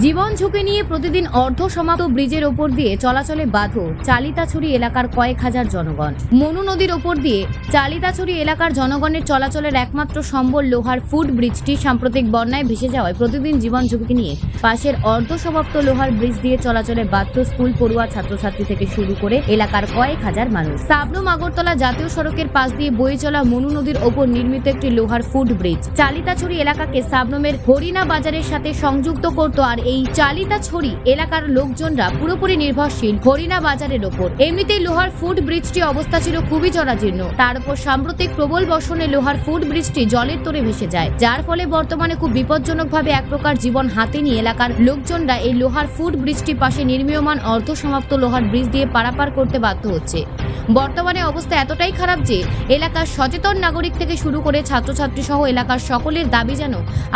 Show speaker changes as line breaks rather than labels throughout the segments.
জীবন ঝুঁকি নিয়ে প্রতিদিন অর্ধসমাপ্ত ব্রিজের ওপর দিয়ে চলাচলে বাধ্য চালিতাছড়ি এলাকার কয়েক হাজার জনগণ। মনু নদীর ওপর দিয়ে চালিতাছড়ি এলাকার জনগণের চলাচলের একমাত্র সম্বল লোহার ফুট ব্রিজটি সাম্প্রতিক বন্যায় ভেসে যাওয়ায় প্রতিদিন জীবন ঝুঁকি নিয়ে পাশের অর্ধসমাপ্ত লোহার ব্রিজ দিয়ে চলাচলে বাধ্য স্কুল পড়ুয়া ছাত্রছাত্রী থেকে শুরু করে এলাকার কয়েক হাজার মানুষ। সাবরুম আগরতলা জাতীয় সড়কের পাশ দিয়ে বয়ে চলা মনু নদীর ওপর নির্মিত একটি লোহার ফুট ব্রিজ চালিতাছড়ি এলাকাকে সাবরুমের হরিণা বাজারের সাথে সংযুক্ত করত। আর এই চালিতাছড়ি এলাকার লোকজনরা পুরোপুরি নির্ভরশীল হরিণা বাজারের ওপর। এমনিতেই লোহার ফুট ব্রিজটি অবস্থা ছিল খুবই জরাজীর্ণ, তার উপর সাম্প্রতিক প্রবল বর্ষণে লোহার ফুট ব্রিজটি জলের তোরে ভেসে যায়, যার ফলে বর্তমানে খুব বিপজ্জনকভাবে এক প্রকার জীবন হাতে নিয়ে এলাকার লোকজনরা এই লোহার ফুট ব্রিজটি পাশে নির্মীয়মান অর্ধসমাপ্ত লোহার ব্রিজ দিয়ে পারাপার করতে বাধ্য হচ্ছে। বর্তমানে অবস্থা এতটাই খারাপ যে এলাকার সচেতন নাগরিক থেকে শুরু করে ছাত্রছাত্রী সহ এলাকার সকলের দাবি যেন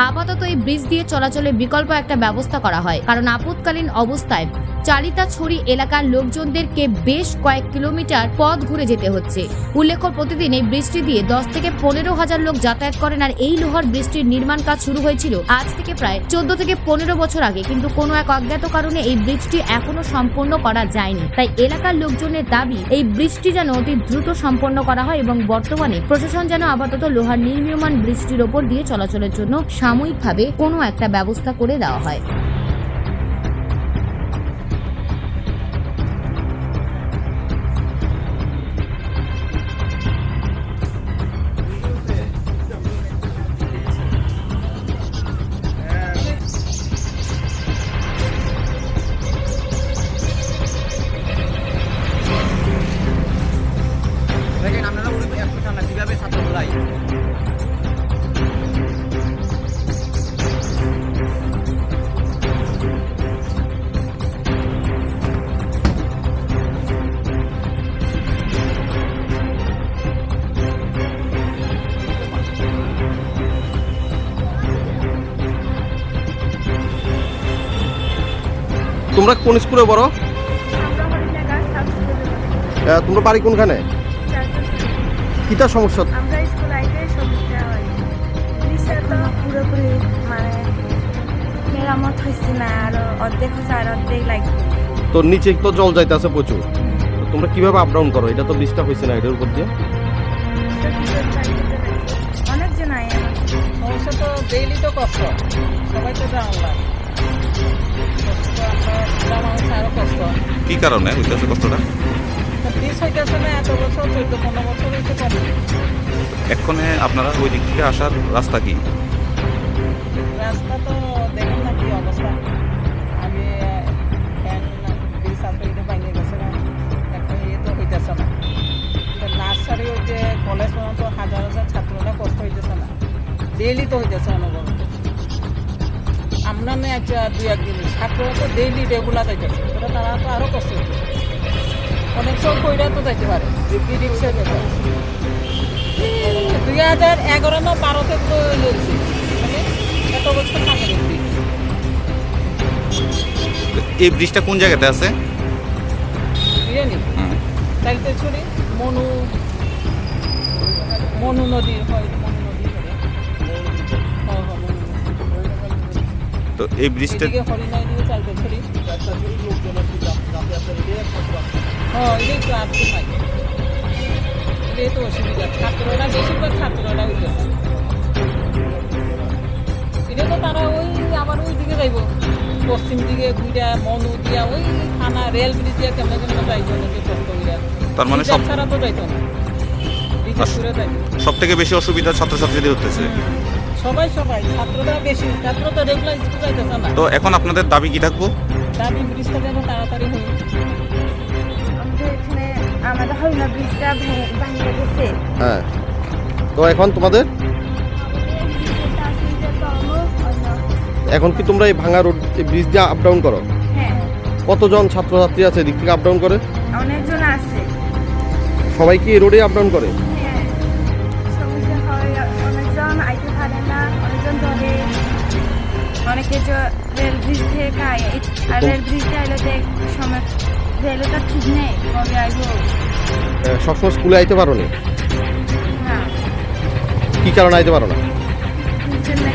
আপাতত এই ব্রিজ দিয়ে চলাচলের বিকল্প একটা ব্যবস্থা করা হয়, কারণ আপৎকালীন অবস্থায় চালিতাছড়ি এলাকার লোকজনদেরকে বেশ কয়েক কিলোমিটার পথ ঘুরে যেতে হচ্ছে। উল্লেখ্য, প্রতিদিন এই ব্রিজটি দিয়ে 10 থেকে 15 হাজার লোক যাতায়াত করেন। আর এই লোহার ব্রিজটির নির্মাণ কাজ শুরু হয়েছিল আজ থেকে প্রায় 14 থেকে 15 বছর আগে, কিন্তু কোনো এক অজ্ঞাত কারণে এই ব্রিজটি এখনো সম্পন্ন করা যায়নি। তাই এলাকার লোকজনের দাবি এই ব্রিজটি যেন অতি দ্রুত সম্পন্ন করা হয় এবং বর্তমানে প্রশাসন যেন আপাতত লোহার নির্মীয়মান ব্রিজটির ওপর দিয়ে চলাচলের জন্য সাময়িকভাবে কোনো একটা ব্যবস্থা করে দেওয়া হয়।
দেখেন আপনারা এত ঠান্ডা কিভাবে ছাত্র তোলাই।
তোমরা কোন স্কুলে পড়ো? তোমরা বাড়ি কোনখানে? কিটা সমস্যা?
আমরা স্কুল আইতে সমস্যা হয়, ব্রিজটা তো পুরোপুরি মানে মেরামত হয়েছে না, আর অর্ধেক হচ্ছে আর অর্ধেক লাগবে।
তো নিচে তো জল যাইতেছে প্রচুর, তো তোমরা কিভাবে আপ ডাউন করো? এটা তো ব্রিজটা হয়েছে না, এটার উপর দিয়ে
অনেকজন আয়
সমস্যা তো ডেইলি তো কষ্ট, সবাই তো জানলাম আরো কষ্ট।
কি কারণে হইতেছে কষ্টটা?
ব্রিজ হইতেছে না, এত বছর 14-15 বছর হয়েছে কম।
এক্ষণে আপনারা ওই দিক থেকে আসার রাস্তা কি?
রাস্তা তো দেখেন না কি অবস্থা। আগে ব্রিজ আসলে এটা ভাঙে গেছে না, এখন ইয়ে তো হইতেছে না। নার্সারি ওই যে কলেজ পর্যন্ত হাজার হাজার ছাত্ররা কষ্ট হইতেছে না, ডেইলি তো হইতেছে অনুভব। আমরা না একটা 2-1 দিন ছাত্ররা তো ডেইলি রেগুলার যাইতেছে, তারা তো আরও কষ্ট হইতেছে। অনেক সব কইরা তো যাইতে পারে, রিক্সা যেতে 2011 না 12 থেকে লইছে, মানে এত বছর থাকে।
এই ব্রিজটা কোন জায়গাতে আছে?
বিরিয়ানি চালিতাছড়ি মনু নদী হয়, মনু নদী ধরে।
তো এই ব্রিজটা
হরিণাই দিয়ে চালিতাছড়ি এটাই তো আর তো নাই, এটাই তো অসুবিধা। ছাত্ররা বেশিরভাগ ছাত্ররা হইতেছে, এটা তো তারা ওই আবার ওই দিকে যাইব, পশ্চিম দিকে ঘুরা মনু দিয়া ওই থানা রেল ব্রিজ দিয়া কেমন কেমন যাইতো নাকি কষ্ট হইয়া।
তার মানে সব
ছাড়া তো যাইতো না, ঘুরে যাইতো।
সব থেকে বেশি অসুবিধা ছাত্রছাত্রীদের হতেছে।
সবাই ছাত্ররা বেশি, ছাত্র তো রেগুলার স্কুল যাইতেছে না।
তো এখন আপনাদের দাবি কি থাকবো?
দাবি ব্রিজটা যেন তাড়াতাড়ি হয়।
আমাদের এখানে আমাদের হরিণা ব্রিজটা ভাঙে গেছে।
হ্যাঁ, তো এখন তোমাদের এখন কি তোমরা এই ভাঙা রোড ব্রিজ দিয়ে আপ ডাউন করো?
হ্যাঁ,
কতজন ছাত্রছাত্রী আছে এদিক থেকে আপ ডাউন করে?
অনেকজন আছে।
সবাই কি এই রোডে আপ ডাউন করে?
হ্যাঁ, সমস্যা হয়, অনেকজন আইতে পারে না, অনেকজন ধরে, অনেকে রেল ব্রিজ থেকে আয়, আর রেল ব্রিজে আইলে দেখ সময় রেলও তো ঠিক নেই, কবে আইব।
সবসময় স্কুলে আইতে পারো না?
না,
কি কারণে আইতে পারো না?
বুঝছেন না?